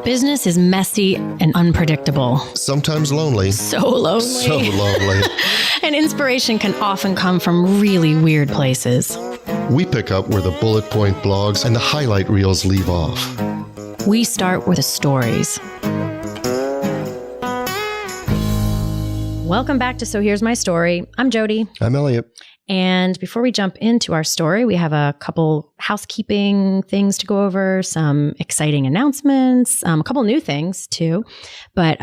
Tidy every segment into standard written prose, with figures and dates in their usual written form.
Business is messy and unpredictable. Sometimes lonely. So lonely. So lonely. And inspiration can often come from really weird places. We pick up where the bullet point blogs and the highlight reels leave off. We start with the stories. Welcome back to So Here's My Story. I'm Jody. I'm Elliot. And before we jump into our story, we have a couple housekeeping things to go over, some exciting announcements, a couple new things too. But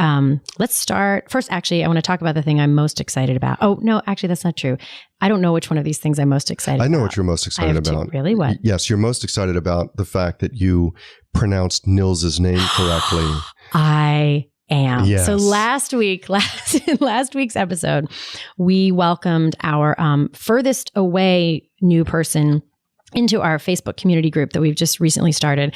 let's start. First, actually, I want to talk about the thing I'm most excited about. Oh, no, actually, that's not true. I don't know which one of these things I'm most excited about. I know what you're most excited about. Really? What? Yes, you're most excited about the fact that you pronounced Nils's name correctly. I am. Yes. So last week's episode, we welcomed our furthest away new person into our Facebook community group that we've just recently started.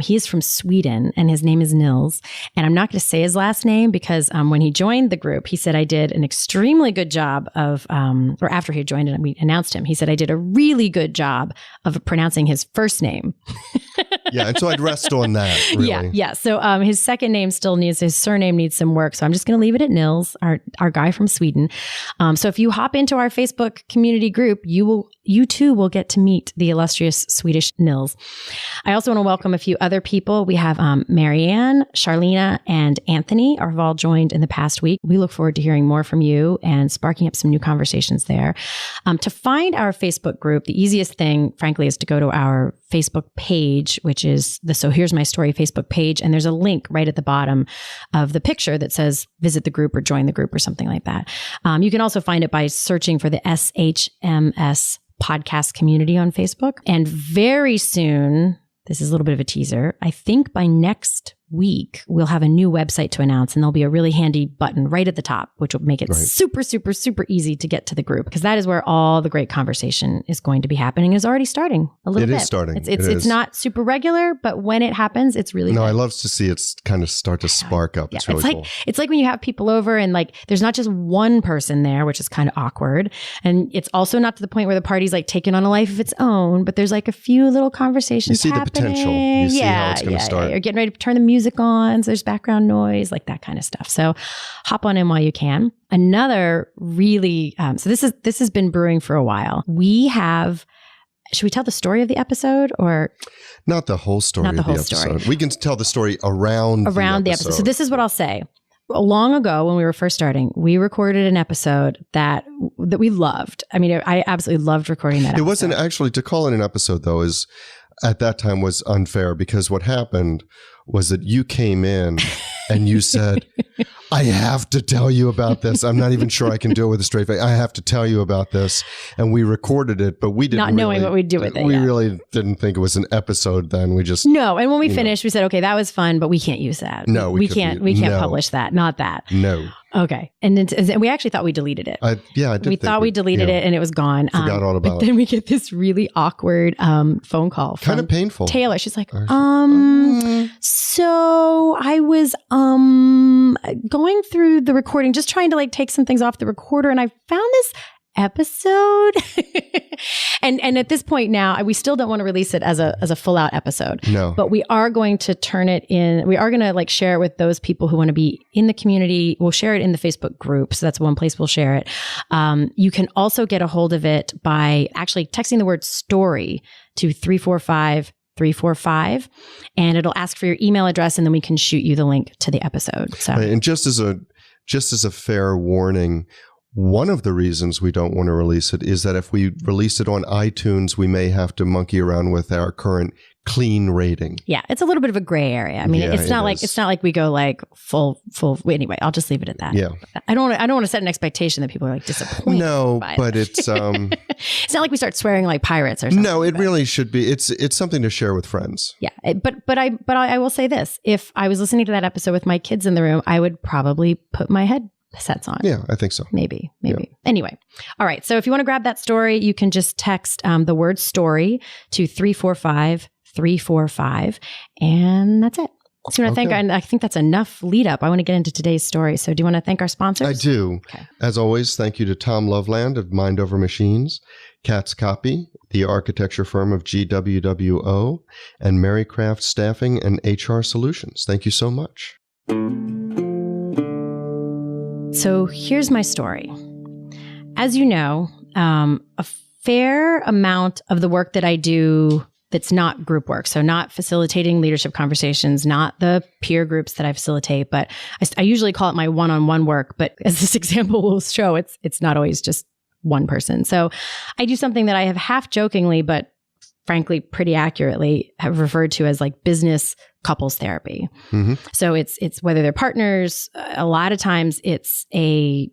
He is from Sweden and his name is Nils. And I'm not going to say his last name because when he joined the group, he said I did an extremely good job of, or after he joined it, we announced him. He said I did a really good job of pronouncing his first name. Yeah, and so I'd rest on that, really. Yeah. So his second name still needs, his surname needs some work. So I'm just going to leave it at Nils, our guy from Sweden. So if you hop into our Facebook community group, you too will get to meet the illustrious Swedish Nils. I also want to welcome a few other people. We have Marianne, Charlena, and Anthony have all joined in the past week. We look forward to hearing more from you and sparking up some new conversations there. To find our Facebook group, the easiest thing, frankly, is to go to our Facebook page, which is the So Here's My Story Facebook page. And there's a link right at the bottom of the picture that says visit the group or join the group or something like that. You can also find it by searching for the SHMS podcast community on Facebook. And very soon, this is a little bit of a teaser, I think by next week, we'll have a new website to announce, and there'll be a really handy button right at the top, which will make it super, super, super easy to get to the group, because that is where all the great conversation is going to be happening. It's already starting a little bit. It is starting. It's not super regular, but when it happens, it's really No, good. I love to see it kind of start to spark up. Yeah, it's really cool. It's like when you have people over and like there's not just one person there, which is kind of awkward. And it's also not to the point where the party's like taking on a life of its own, but there's like a few little conversations happening. You see the potential. You see how it's going to start. You're getting ready to turn the music on. So there's background noise, like that kind of stuff. So hop on in while you can. Another really, so this has been brewing for a while. Should we tell the story of the episode or? Not the whole story of the episode. We can tell the story around the episode. So this is what I'll say. Long ago, when we were first starting, we recorded an episode that we loved. I mean, I absolutely loved recording that episode. It wasn't actually, to call it an episode though, is at that time was unfair, because what happened was that you came in and you said, I have to tell you about this. I'm not even sure I can do it with a straight face. I have to tell you about this. And we recorded it, but we didn't not knowing what we'd do with it. We really didn't think it was an episode then. We just... No. And when we finished, we said, okay, that was fun, but we can't use that. No, we can't publish that. Not that. No. Okay. And we actually thought we deleted it. I did. We thought we deleted it and it was gone. Forgot all about it. But then we get this really awkward phone call from kind of painful. Taylor. She's like, so I was going through the recording, just trying to like take some things off the recorder, and I found this episode. and at this point now, we still don't want to release it as a full out episode. No. But we are going to turn it in. We are going to like share it with those people who want to be in the community. We'll share it in the Facebook group. So that's one place we'll share it. You can also get a hold of it by actually texting the word story to 345-345, and it'll ask for your email address, and then we can shoot you the link to the episode. So, and just as a fair warning, one of the reasons we don't want to release it is that if we release it on iTunes, we may have to monkey around with our current clean rating. Yeah, it's a little bit of a gray area. I mean, it's not like we go like full. Anyway, I'll just leave it at that. Yeah, I don't want to set an expectation that people are like disappointed. No, but it's it's not like we start swearing like pirates or something. No, it really should be. It's something to share with friends. Yeah, but I will say this: if I was listening to that episode with my kids in the room, I would probably put my headsets on. Yeah, I think so. Maybe. Yeah. Anyway. All right. So if you want to grab that story, you can just text the word story to 345-345, and that's it. So I think that's enough lead up. I want to get into today's story. So do you want to thank our sponsors? I do. Okay. As always, thank you to Tom Loveland of Mind Over Machines, Cat's Copy, the architecture firm of GWWO, and Marycraft Staffing and HR Solutions. Thank you so much. So here's my story. As you know, a fair amount of the work that I do that's not group work, so not facilitating leadership conversations, not the peer groups that I facilitate, but I usually call it my one-on-one work. But as this example will show, it's not always just one person. So I do something that I have half jokingly, but frankly, pretty accurately have referred to as like business couples therapy. Mm-hmm. So it's whether they're partners, a lot of times it's the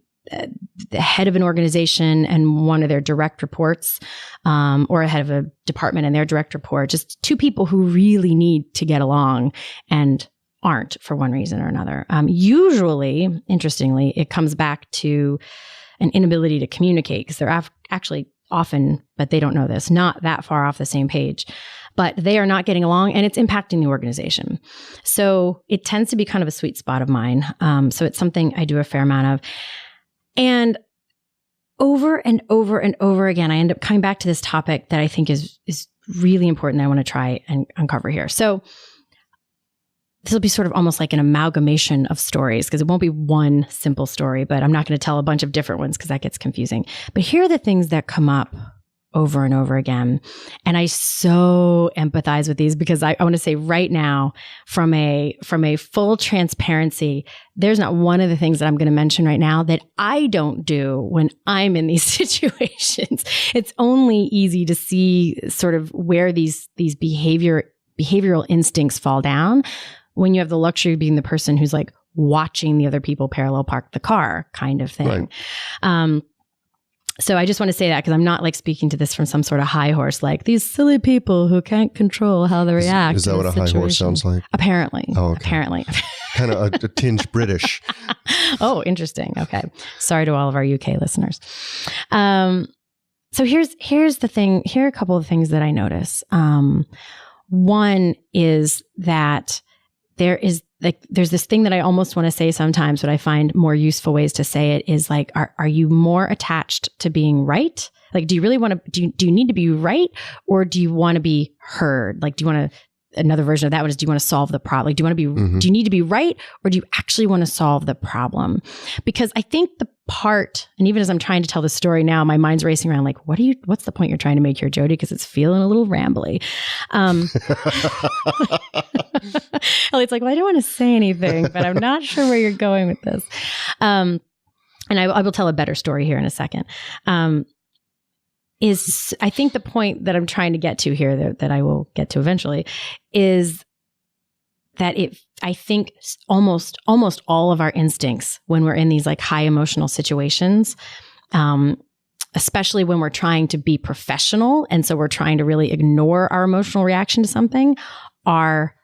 head of an organization and one of their direct reports, or a head of a department and their direct report, just two people who really need to get along and aren't for one reason or another. Usually, interestingly, it comes back to an inability to communicate because they're actually often, but they don't know this, not that far off the same page, but they are not getting along and it's impacting the organization. So it tends to be kind of a sweet spot of mine. So it's something I do a fair amount of. And over and over and over again, I end up coming back to this topic that I think is really important that I want to try and uncover here. So this will be sort of almost like an amalgamation of stories because it won't be one simple story, but I'm not going to tell a bunch of different ones because that gets confusing. But here are the things that come up over and over again. And I so empathize with these because I want to say right now, from a full transparency, there's not one of the things that I'm going to mention right now that I don't do when I'm in these situations. It's only easy to see sort of where these behavioral instincts fall down when you have the luxury of being the person who's like watching the other people parallel park the car kind of thing. Right. So I just want to say that because I'm not like speaking to this from some sort of high horse, like these silly people who can't control how they react. Is that what a high horse sounds like? Apparently. Oh, okay. Apparently. Kind of a tinge British. Oh, interesting. Okay. Sorry to all of our UK listeners. So here's the thing. Here are a couple of things that I notice. One is that there's this thing that I almost want to say sometimes, but I find more useful ways to say it is like, are you more attached to being right? Like, do you really want to, do you need to be right? Or do you want to be heard? Like, do you want to, another version of that one is, do you want to solve the problem? Like, do you want to be, do you need to be right? Or do you actually want to solve the problem? Because I think the part, and even as I'm trying to tell the story now, my mind's racing around like, what's the point you're trying to make here, Jody? Because it's feeling a little rambly. It's like, well, I don't want to say anything, but I'm not sure where you're going with this. And I will tell a better story here in a second. Is I think the point that I'm trying to get to here that I will get to eventually is that I think almost all of our instincts when we're in these like high emotional situations, especially when we're trying to be professional, and so we're trying to really ignore our emotional reaction to something, are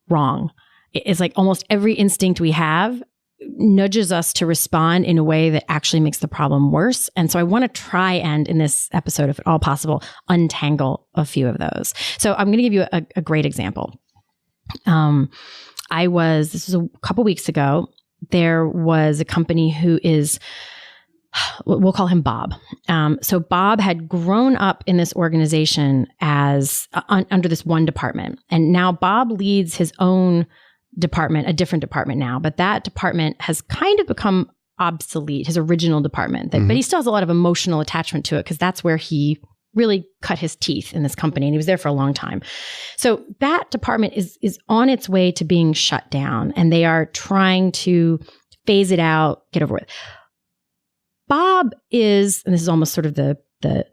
wrong. It's like almost every instinct we have nudges us to respond in a way that actually makes the problem worse. And so I want to try and, in this episode, if at all possible, untangle a few of those. So I'm going to give you a great example. This was a couple weeks ago, there was a company who is, we'll call him Bob. So Bob had grown up in this organization as under this one department. And now Bob leads his own department, a different department now, but that department has kind of become obsolete, his original department. But he still has a lot of emotional attachment to it because that's where he really cut his teeth in this company, and he was there for a long time. So that department is on its way to being shut down, and they are trying to phase it out, get over it. Bob is, and this is almost sort of the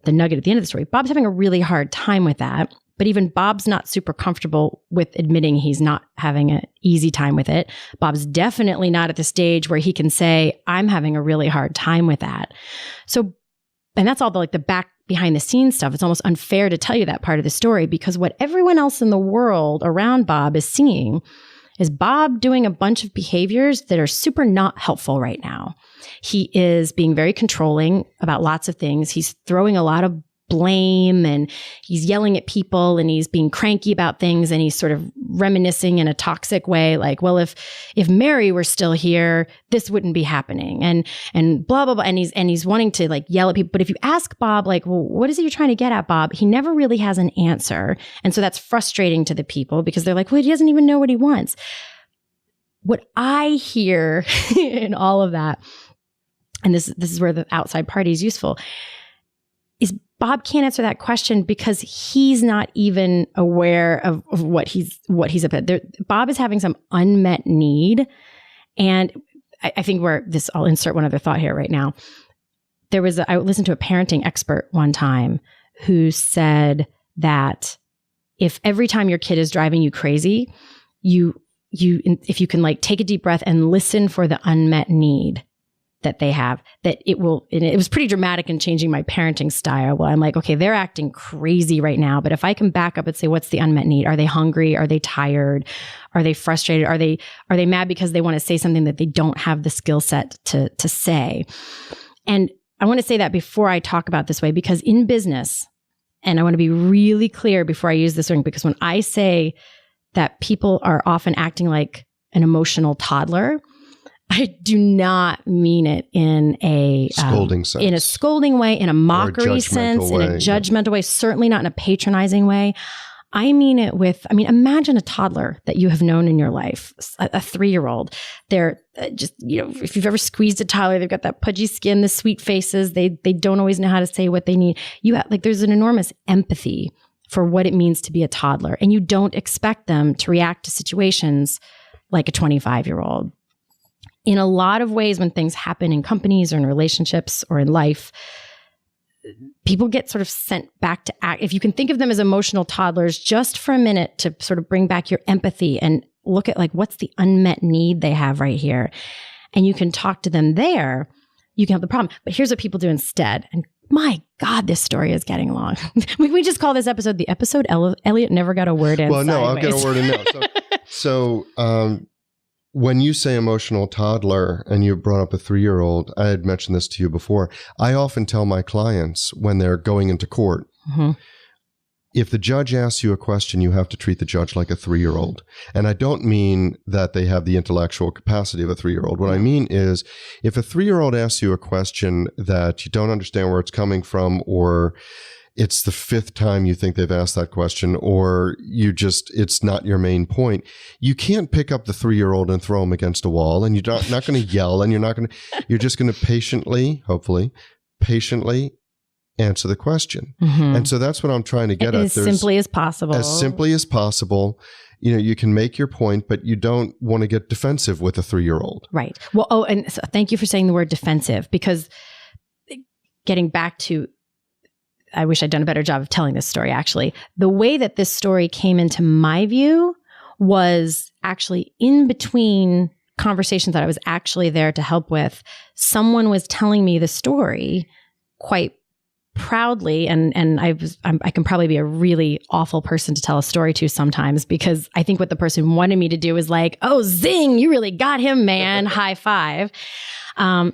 nugget at the end of the story, Bob's having a really hard time with that. But even Bob's not super comfortable with admitting he's not having an easy time with it. Bob's definitely not at the stage where he can say, I'm having a really hard time with that. So, and that's all the back behind the scenes stuff. It's almost unfair to tell you that part of the story, because what everyone else in the world around Bob is seeing is Bob doing a bunch of behaviors that are super not helpful right now. He is being very controlling about lots of things. He's throwing a lot of blame, and he's yelling at people, and he's being cranky about things, and he's sort of reminiscing in a toxic way, like, well, if Mary were still here, this wouldn't be happening, and blah blah blah, and he's wanting to like yell at people. But if you ask Bob, like, well, what is it you're trying to get at, Bob? He never really has an answer, and so that's frustrating to the people because they're like, well, he doesn't even know what he wants. What I hear in all of that, and this is where the outside party is useful, is Bob can't answer that question because he's not even aware of what he's about. Bob is having some unmet need. And I think I'll insert one other thought here right now. I listened to a parenting expert one time who said that if every time your kid is driving you crazy, if you can like take a deep breath and listen for the unmet need that they have, that it will, and it was pretty dramatic in changing my parenting style. Well, I'm like, okay, they're acting crazy right now, but if I can back up and say, what's the unmet need? Are they hungry? Are they tired? Are they frustrated? Are they mad because they want to say something that they don't have the skill set to say? And I want to say that before I talk about this way, because in business, and I want to be really clear before I use this word, because when I say that people are often acting like an emotional toddler, I do not mean it in a scolding sense, in a scolding way, in a mockery sense, in a judgmental way, certainly not in a patronizing way. I mean it imagine a toddler that you have known in your life, a 3-year-old. They're just, if you've ever squeezed a toddler, they've got that pudgy skin, the sweet faces. They don't always know how to say what they need. There's an enormous empathy for what it means to be a toddler. And you don't expect them to react to situations like a 25-year-old. In a lot of ways, when things happen in companies or in relationships or in life, people get sort of sent back to act. If you can think of them as emotional toddlers just for a minute to sort of bring back your empathy and look at like, what's the unmet need they have right here? And you can talk to them there, you can have the problem. But here's what people do instead. And my God, this story is getting long. we just call this episode the episode Elliot never got a word in. Well, no, sideways. I'll get a word in now. So when you say emotional toddler and you brought up a 3-year-old, I had mentioned this to you before. I often tell my clients when they're going into court, if the judge asks you a question, you have to treat the judge like a 3-year-old. And I don't mean that they have the intellectual capacity of a 3-year-old. What I mean is if a 3-year-old asks you a question that you don't understand where it's coming from, or it's the 5th time you think they've asked that question, or it's not your main point, you can't pick up the 3-year-old and throw him against a wall, and you're not going to yell, and you're just going to hopefully patiently answer the question. And so that's what I'm trying to get at. As simply as possible. As simply as possible. You can make your point, but you don't want to get defensive with a 3-year-old. Right. Well, and so thank you for saying the word defensive, because getting back to, I wish I'd done a better job of telling this story, actually. The way that this story came into my view was actually in between conversations that I was actually there to help with. Someone was telling me the story quite proudly, and I can probably be a really awful person to tell a story to sometimes, because I think what the person wanted me to do is like, oh, zing, you really got him, man, high five.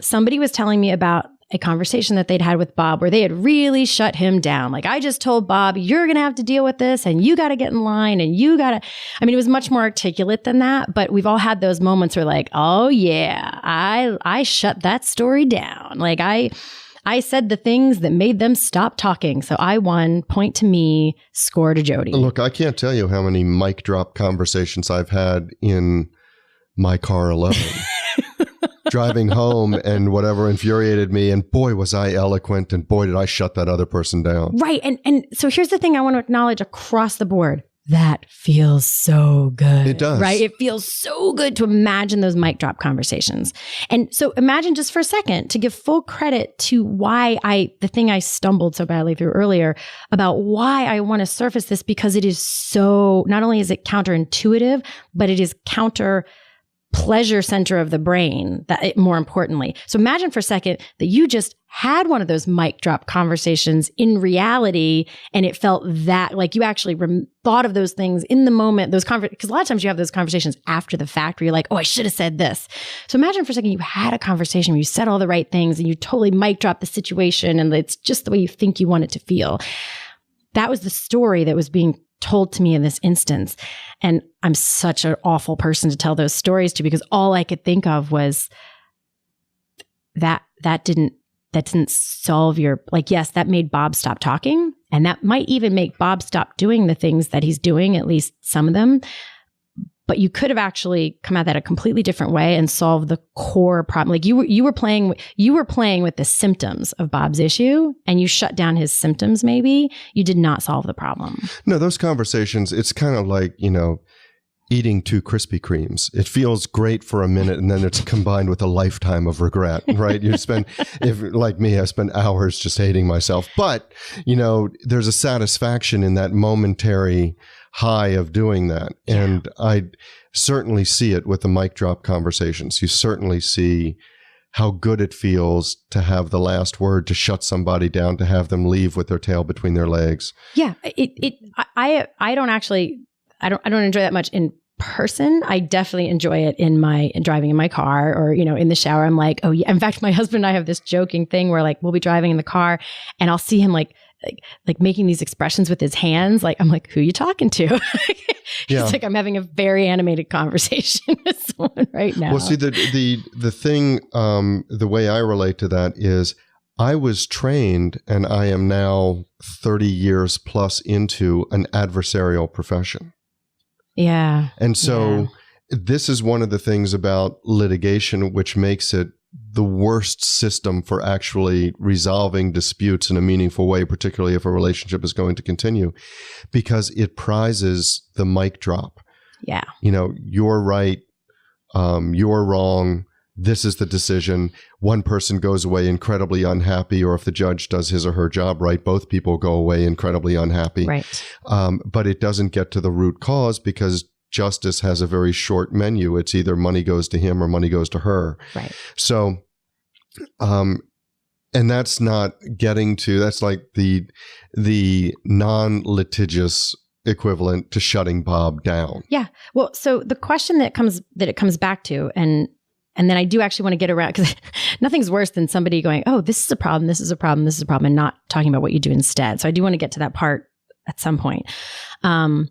Somebody was telling me about a conversation that they'd had with Bob where they had really shut him down. Like, I just told Bob, you're going to have to deal with this, and you got to get in line, and you got to, it was much more articulate than that, but we've all had those moments where like, oh yeah, I shut that story down. Like I said the things that made them stop talking. So I won, point to me, score to Jody. Look, I can't tell you how many mic drop conversations I've had in my car alone. Driving home, and whatever infuriated me, and boy, was I eloquent, and boy, did I shut that other person down. Right. And so here's the thing I want to acknowledge across the board. That feels so good. It does. Right? It feels so good to imagine those mic drop conversations. And so imagine just for a second, to give full credit to the thing I stumbled so badly through earlier about why I want to surface this, because it is so, not only is it counterintuitive, but it is pleasure center of the brain, more importantly. So imagine for a second that you just had one of those mic drop conversations in reality, and it felt that like you actually thought of those things in the moment, because a lot of times you have those conversations after the fact where you're like, oh, I should have said this. So imagine for a second you had a conversation where you said all the right things and you totally mic dropped the situation and it's just the way you think you want it to feel. That was the story that was being told to me in this instance. And I'm such an awful person to tell those stories to, because all I could think of was that didn't solve your, like, yes, that made Bob stop talking. And that might even make Bob stop doing the things that he's doing, at least some of them. But you could have actually come at that a completely different way and solve the core problem. Like you were playing with the symptoms of Bob's issue, and you shut down his symptoms. Maybe you did not solve the problem. No, those conversations, it's kind of like, eating 2 Krispy Kremes. It feels great for a minute, and then it's combined with a lifetime of regret, right? If like me, I spend hours just hating myself. But, there's a satisfaction in that momentary high of doing that. And I certainly see it with the mic drop conversations. You certainly see how good it feels to have the last word, to shut somebody down, to have them leave with their tail between their legs. Yeah. I don't enjoy that much in person. I definitely enjoy it in driving in my car or, in the shower. I'm like, oh yeah. In fact, my husband and I have this joking thing where like, we'll be driving in the car and I'll see him like making these expressions with his hands. Like, I'm like, who are you talking to? He's like, I'm having a very animated conversation with someone right now. Well, see, the thing, the way I relate to that is I was trained, and I am now 30 years plus into an adversarial profession. Yeah. And so this is one of the things about litigation which makes it the worst system for actually resolving disputes in a meaningful way, particularly if a relationship is going to continue, because it prizes the mic drop. Yeah. You're right. You're wrong. This is the decision. One person goes away incredibly unhappy, or if the judge does his or her job right, both people go away incredibly unhappy. Right. But it doesn't get to the root cause because justice has a very short menu. It's either money goes to him or money goes to her. Right. So, and that's not getting to, that's like the non-litigious equivalent to shutting Bob down. Yeah. Well, so the question that it comes back to, and then I do actually want to get around, because nothing's worse than somebody going, oh, this is a problem, this is a problem, this is a problem, and not talking about what you do instead. So I do want to get to that part at some point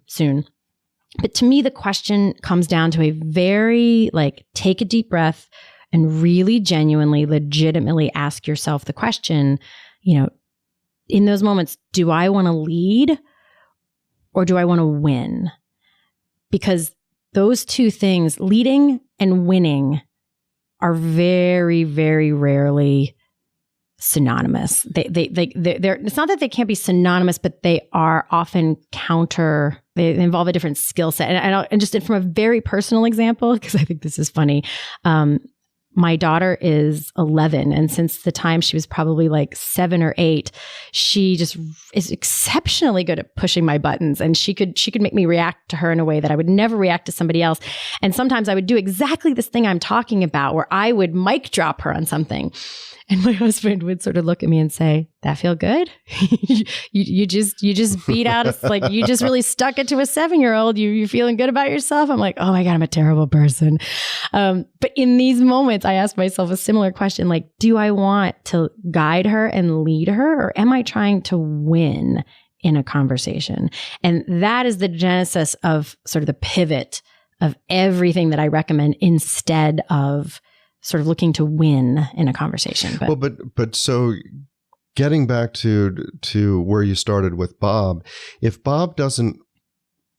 soon. But to me, the question comes down to a very, take a deep breath and really genuinely, legitimately ask yourself the question, in those moments, do I want to lead or do I want to win? Because those two things, leading and winning, are very, very rarely synonymous. They're, it's not that they can't be synonymous, but they are often they involve a different skill set. And just from a very personal example, because I think this is funny, my daughter is 11, and since the time she was probably 7 or 8, she just is exceptionally good at pushing my buttons, and she could make me react to her in a way that I would never react to somebody else. And sometimes I would do exactly this thing I'm talking about, where I would mic drop her on something. And my husband would sort of look at me and say, "That feel good? you just beat out you just really stuck it to a 7-year-old. You feeling good about yourself?" I'm like, "Oh my God, I'm a terrible person." But in these moments, I ask myself a similar question: do I want to guide her and lead her, or am I trying to win in a conversation? And that is the genesis of sort of the pivot of everything that I recommend, instead of sort of looking to win in a conversation. But so getting back to where you started with Bob, if Bob doesn't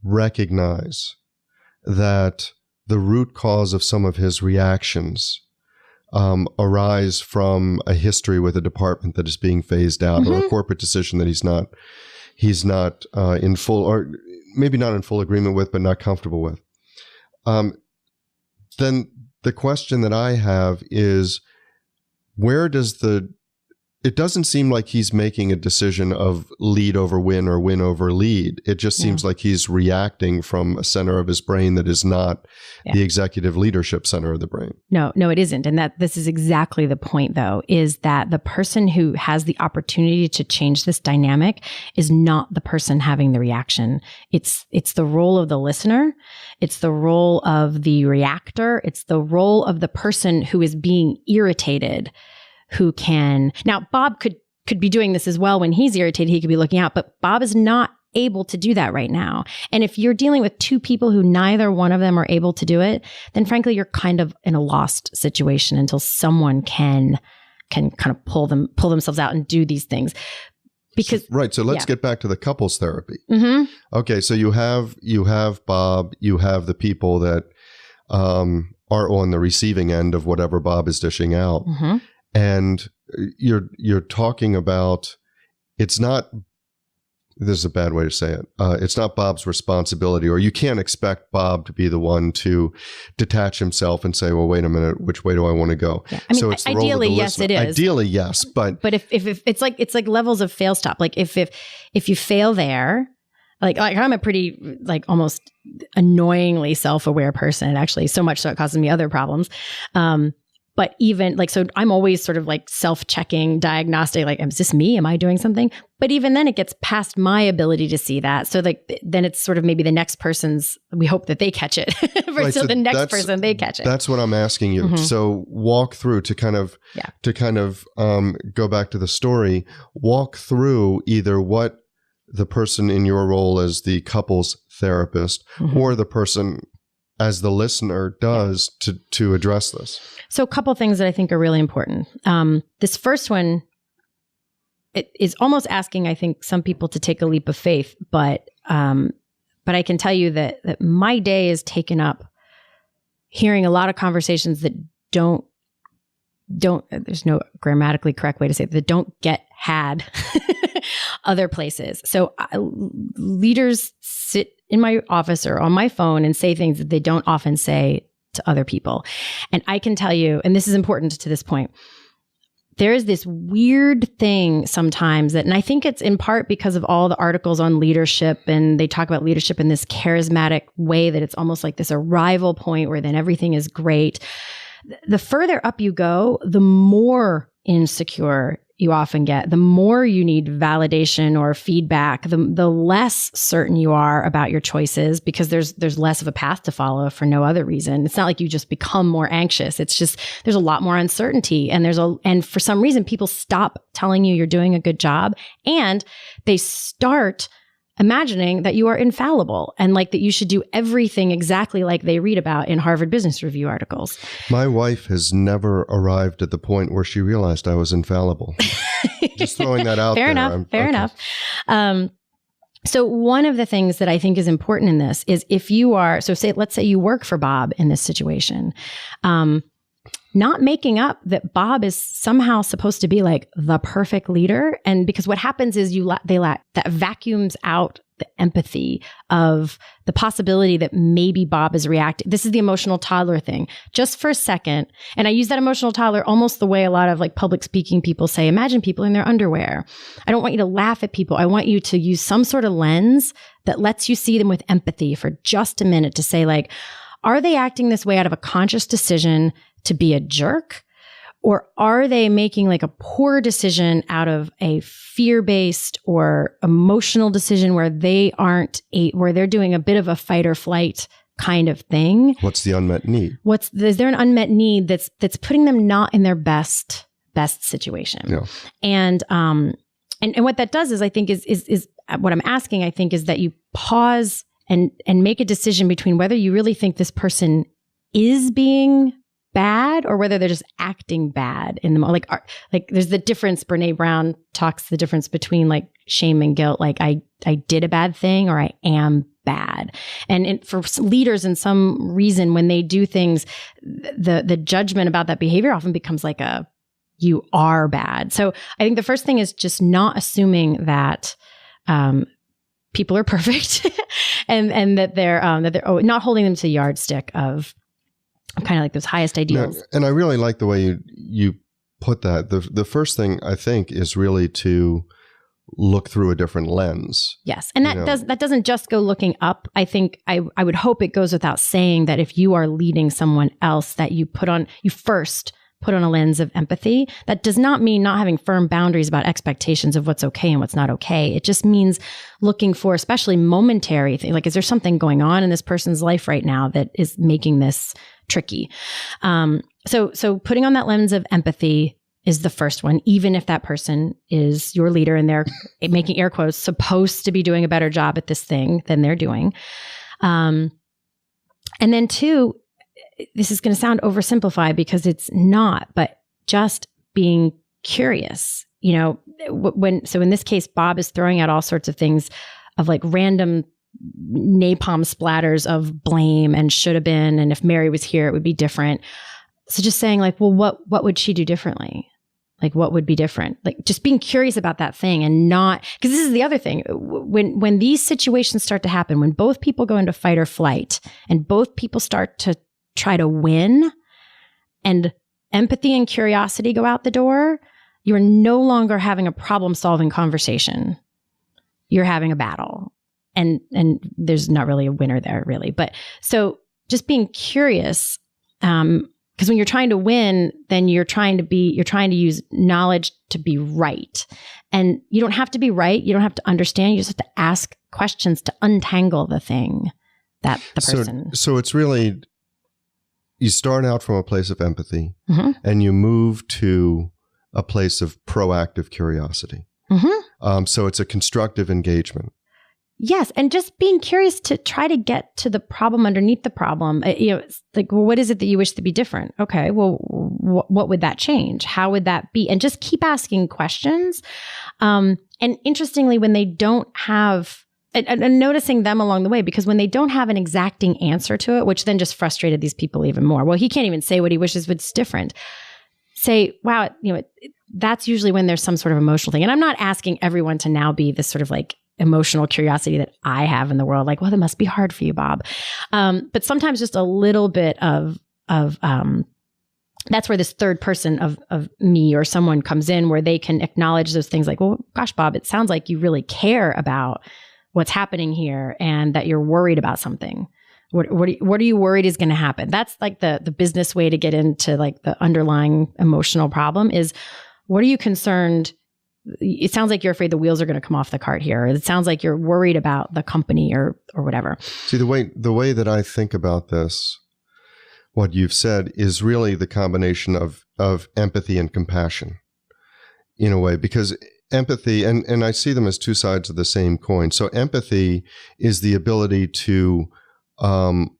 recognize that the root cause of some of his reactions arise from a history with a department that is being phased out, or a corporate decision that he's not in full, or maybe not in full agreement with, but not comfortable with, then the question that I have is, where does the it doesn't seem like he's making a decision of lead over win or win over lead. It just seems like he's reacting from a center of his brain that is not the executive leadership center of the brain. No, it isn't. And that this is exactly the point, though, is that the person who has the opportunity to change this dynamic is not the person having the reaction. It's the role of the listener. It's the role of the reactor. It's the role of the person who is being irritated, who can, now Bob could be doing this as well when he's irritated, he could be looking out, but Bob is not able to do that right now. And if you're dealing with two people who neither one of them are able to do it, then frankly, you're kind of in a lost situation until someone can kind of pull themselves out and do these things. Because right. So let's get back to the couples therapy. Mm-hmm. Okay. So you have Bob, you have the people that are on the receiving end of whatever Bob is dishing out. Mm-hmm. And you're talking about, it's not, this is a bad way to say it. It's not Bob's responsibility, or you can't expect Bob to be the one to detach himself and say, well, wait a minute, which way do I want to go? Yeah. I mean, so it's the ideally, role of the yes, listener. it is. Ideally, yes. But if it's like levels of fail stop. Like if you fail there, like I'm a pretty almost annoyingly self-aware person, actually, so much so it causes me other problems. But even so I'm always sort of self-checking, diagnostic, is this me? Am I doing something? But even then it gets past my ability to see that. So then it's sort of maybe the next person's, we hope that they catch it. Right, so the next person, they catch it. That's what I'm asking you. Mm-hmm. So walk through to kind of go back to the story, walk through either what the person in your role as the couples therapist or the person as the listener does to address this. So a couple things that I think are really important. This first one, it is almost asking, I think, some people to take a leap of faith, but I can tell you that my day is taken up hearing a lot of conversations that don't, there's no grammatically correct way to say it, that don't get had other places. So leaders sit in my office or on my phone and say things that they don't often say to other people. And I can tell you, and this is important to this point, there is this weird thing sometimes and I think it's in part because of all the articles on leadership, and they talk about leadership in this charismatic way that it's almost like this arrival point where then everything is great. The further up you go, the more insecure you often get, the more you need validation or feedback, the less certain you are about your choices, because there's less of a path to follow for no other reason. It's not like you just become more anxious. It's just there's a lot more uncertainty, and for some reason people stop telling you you're doing a good job, and they start imagining that you are infallible and that you should do everything exactly like they read about in Harvard Business Review articles. My wife has never arrived at the point where she realized I was infallible. Just throwing that out Fair there. Fair enough. So one of the things that I think is important in this is if you are, let's say you work for Bob in this situation, not making up that Bob is somehow supposed to be the perfect leader. And because what happens is that vacuums out the empathy of the possibility that maybe Bob is reacting. This is the emotional toddler thing. Just for a second. And I use that emotional toddler almost the way a lot of public speaking people say, imagine people in their underwear. I don't want you to laugh at people. I want you to use some sort of lens that lets you see them with empathy for just a minute to say are they acting this way out of a conscious decision to be a jerk? Or are they making a poor decision out of a fear-based or emotional decision where where they're doing a bit of a fight or flight kind of thing? What's the unmet need? Is there an unmet need that's putting them not in their best situation? Yeah. And what that does is I think is what I'm asking, I think, is that you pause and make a decision between whether you really think this person is being bad or whether they're just acting bad in the moment. There's the difference. Brene Brown talks the difference between shame and guilt. I did a bad thing or I am bad. And for leaders, in some reason, when they do things, the judgment about that behavior often becomes you are bad. So I think the first thing is just not assuming that people are perfect and that they're not holding them to the yardstick of kind of those highest ideals. And I really like the way you put that, the first thing I think is really to look through a different lens. Yes. And that doesn't just go looking up. I think I would hope it goes without saying that if you are leading someone else, that you first put on a lens of empathy. That does not mean not having firm boundaries about expectations of what's okay and what's not okay. It just means looking for, especially momentary things, like, is there something going on in this person's life right now that is making this tricky? So putting on that lens of empathy is the first one, even if that person is your leader and they're making air quotes, supposed to be doing a better job at this thing than they're doing. And then two, this is going to sound oversimplified because it's not, but just being curious, in this case, Bob is throwing out all sorts of things of like random napalm splatters of blame and should have been. And if Mary was here, it would be different. So just saying like, well, what would she do differently? Like, what would be different? Like, just being curious about that thing and not, because this is the other thing. When these situations start to happen, when both people go into fight or flight and both people start to try to win and empathy and curiosity go out the door, you are no longer having a problem-solving conversation. You're having a battle. And there's not really a winner there, really. But so just being curious, because when you're trying to win, then you're trying to use knowledge to be right. And you don't have to be right. You don't have to understand. You just have to ask questions to untangle the thing that the person. So it's really, you start out from a place of empathy and you move to a place of proactive curiosity. So it's a constructive engagement. Yes. And just being curious to try to get to the problem underneath the problem. It's like, well, what is it that you wish to be different? Okay. Well, what would that change? How would that be? And just keep asking questions. And interestingly, when they don't have, and noticing them along the way, because when they don't have an exacting answer to it, which then just frustrated these people even more. Well, he can't even say what he wishes was different. Say, wow, that's usually when there's some sort of emotional thing. And I'm not asking everyone to now be this sort of like emotional curiosity that I have in the world. Like, well, that must be hard for you, Bob. But sometimes just a little bit of that's where this third person of me or someone comes in, where they can acknowledge those things like, well, gosh, Bob, it sounds like you really care about what's happening here and that you're worried about something. What are you worried is going to happen? That's like the business way to get into like the underlying emotional problem is, what are you concerned? It sounds like you're afraid the wheels are going to come off the cart here. It sounds like you're worried about the company or whatever. See, the way that I think about this, what you've said is really the combination of empathy and compassion in a way, because empathy, and I see them as two sides of the same coin. So empathy is the ability to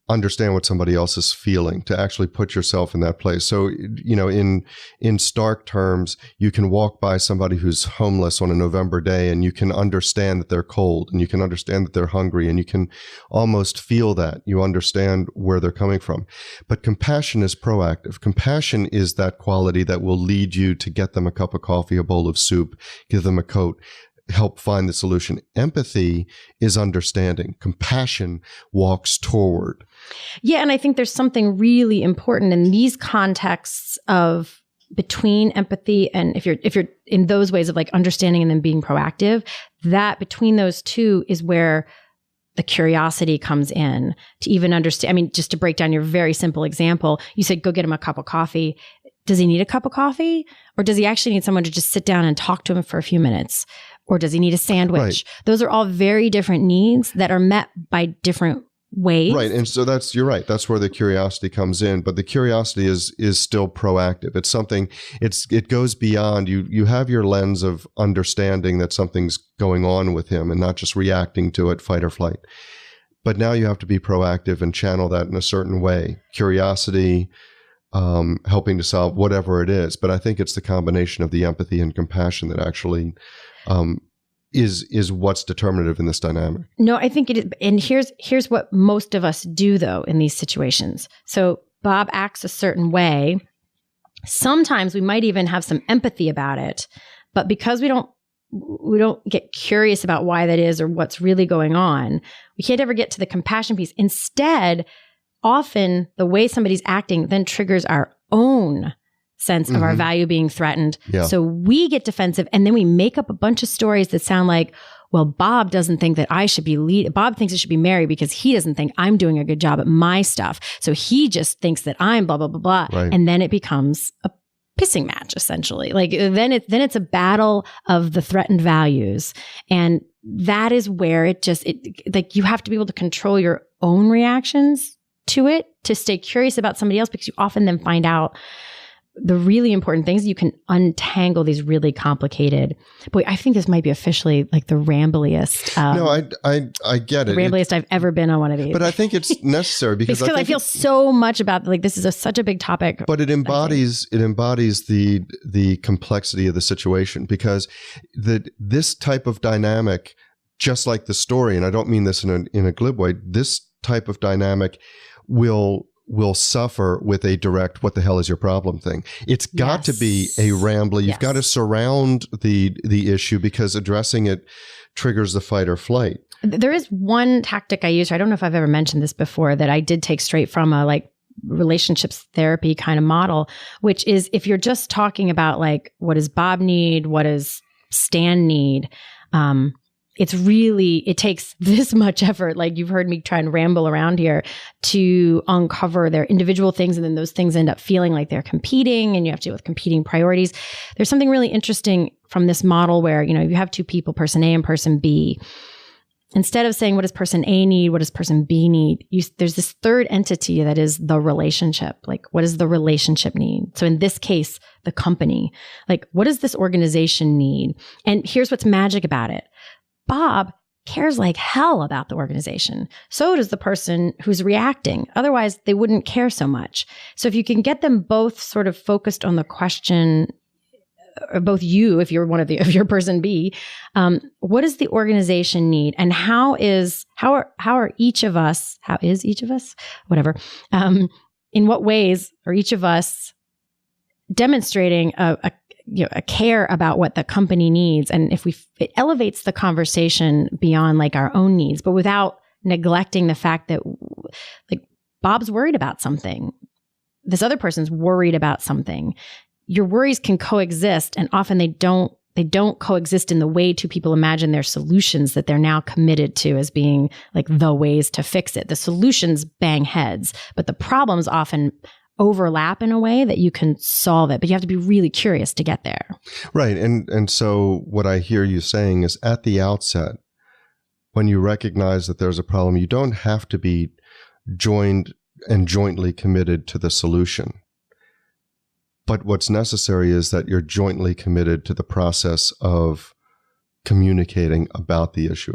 understand what somebody else is feeling, to actually put yourself in that place. So, in stark terms, you can walk by somebody who's homeless on a November day and you can understand that they're cold and you can understand that they're hungry and you can almost feel that. You understand where they're coming from. But compassion is proactive. Compassion is that quality that will lead you to get them a cup of coffee, a bowl of soup, give them a coat, help find the solution. Empathy is understanding. Compassion walks toward. Yeah. And I think there's something really important in these contexts of between empathy and if you're in those ways of like understanding and then being proactive, that between those two is where the curiosity comes in to even understand. I mean, just to break down your very simple example, you said, go get him a cup of coffee. Does he need a cup of coffee? Or does he actually need someone to just sit down and talk to him for a few minutes? Or does he need a sandwich? Right. Those are all very different needs that are met by different ways. Right. And so you're right. That's where the curiosity comes in. But the curiosity is still proactive. It's something, it goes beyond you have your lens of understanding that something's going on with him and not just reacting to it, fight or flight. But now you have to be proactive and channel that in a certain way. Curiosity, helping to solve whatever it is. But I think it's the combination of the empathy and compassion that actually is what's determinative in this dynamic. No, I think it is. And here's what most of us do though in these situations. So Bob acts a certain way. Sometimes we might even have some empathy about it, but because we don't get curious about why that is or what's really going on, we can't ever get to the compassion piece. Instead, often the way somebody's acting then triggers our own sense of our value being threatened. Yeah. So we get defensive, and then we make up a bunch of stories that sound like, well, Bob doesn't think that I should be lead. Bob thinks it should be Mary because he doesn't think I'm doing a good job at my stuff. So he just thinks that I'm blah, blah, blah, blah. Right. And then it becomes a pissing match, essentially. Like then it's a battle of the threatened values. And that is where it like you have to be able to control your own reactions to it, to stay curious about somebody else, because you often then find out the really important things. You can untangle these really complicated. Boy, I think this might be officially like the rambliest. No, I get it. Rambliest I've ever been on one of these. But I think it's necessary because I feel so much about like this is such a big topic. But it embodies the complexity of the situation, because this type of dynamic, just like the story, and I don't mean this in a glib way, this type of dynamic will suffer with a direct "what the hell is your problem" thing. It's got to be a rambly. You've got to surround the issue, because addressing it triggers the fight or flight. There is one tactic I use. I don't know if I've ever mentioned this before, that I did take straight from a like relationships therapy kind of model, which is if you're just talking about like, what does Bob need? What does Stan need? It takes this much effort. Like you've heard me try and ramble around here to uncover their individual things. And then those things end up feeling like they're competing, and you have to deal with competing priorities. There's something really interesting from this model where, you have two people, person A and person B. Instead of saying, what does person A need? What does person B need? There's this third entity that is the relationship. Like, what does the relationship need? So in this case, the company, like, what does this organization need? And here's what's magic about it. Bob cares like hell about the organization. So does the person who's reacting. Otherwise, they wouldn't care so much. So if you can get them both sort of focused on the question, or both you, if you're if you're person B, what does the organization need? And how is each of us, whatever, in what ways are each of us demonstrating a care about what the company needs? And if it elevates the conversation beyond like our own needs, but without neglecting the fact that like Bob's worried about something, this other person's worried about something. Your worries can coexist, and often they don't coexist in the way two people imagine their solutions that they're now committed to as being like the ways to fix it. The solutions bang heads, but the problems often overlap in a way that you can solve it, but you have to be really curious to get there. Right. And so what I hear you saying is, at the outset, when you recognize that there's a problem, you don't have to be joined and jointly committed to the solution. But what's necessary is that you're jointly committed to the process of communicating about the issue,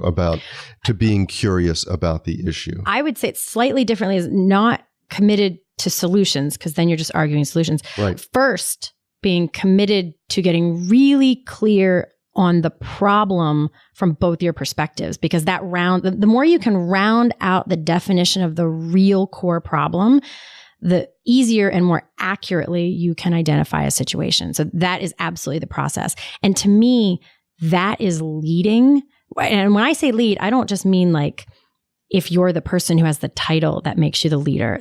to being curious about the issue. I would say it slightly differently, is not committed to solutions, because then you're just arguing solutions. Right. First, being committed to getting really clear on the problem from both your perspectives, because the more you can round out the definition of the real core problem, the easier and more accurately you can identify a situation. So that is absolutely the process. And to me, that is leading. And when I say lead, I don't just mean like if you're the person who has the title that makes you the leader.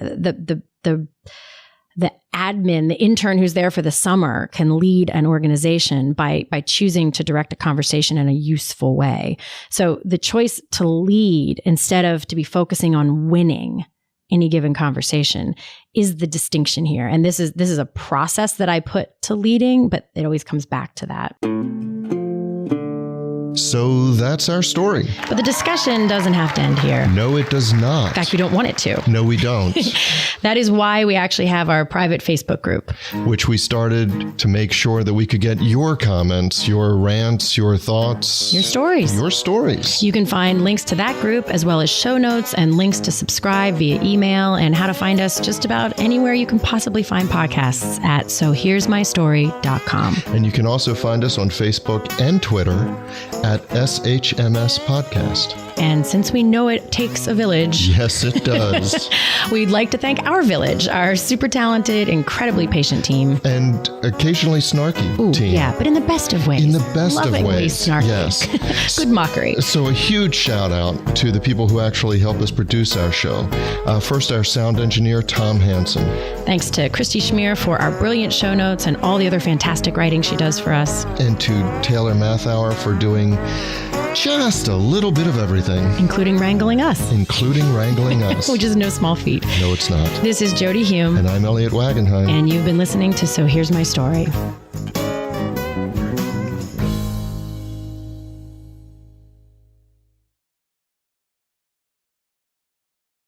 The admin, the intern who's there for the summer can lead an organization by choosing to direct a conversation in a useful way. So the choice to lead instead of to be focusing on winning any given conversation is the distinction here. And this is a process that I put to leading, but it always comes back to that. So that's our story. But the discussion doesn't have to end here. No, it does not. In fact, we don't want it to. No, we don't. That is why we actually have our private Facebook group, which we started to make sure that we could get your comments, your rants, your thoughts, your stories. You can find links to that group, as well as show notes and links to subscribe via email, and how to find us just about anywhere you can possibly find podcasts at sohere'smystory.com. And you can also find us on Facebook and Twitter at SHMS Podcast. And since we know it takes a village, Yes, it does. we'd like to thank our village, our super talented, incredibly patient team. And occasionally snarky team. Yeah, but in the best of ways. In the best of Lovingly ways. Snarky. Yes. Good mockery. So a huge shout out to the people who actually help us produce our show. First, our sound engineer, Tom Hansen. Thanks to Christy Schmier for our brilliant show notes and all the other fantastic writing she does for us. And to Taylor Mathauer for doing just a little bit of everything. Including wrangling us. Including wrangling us. Which is no small feat. No, it's not. This is Jody Hume. And I'm Elliot Wagenheim. And you've been listening to So Here's My Story.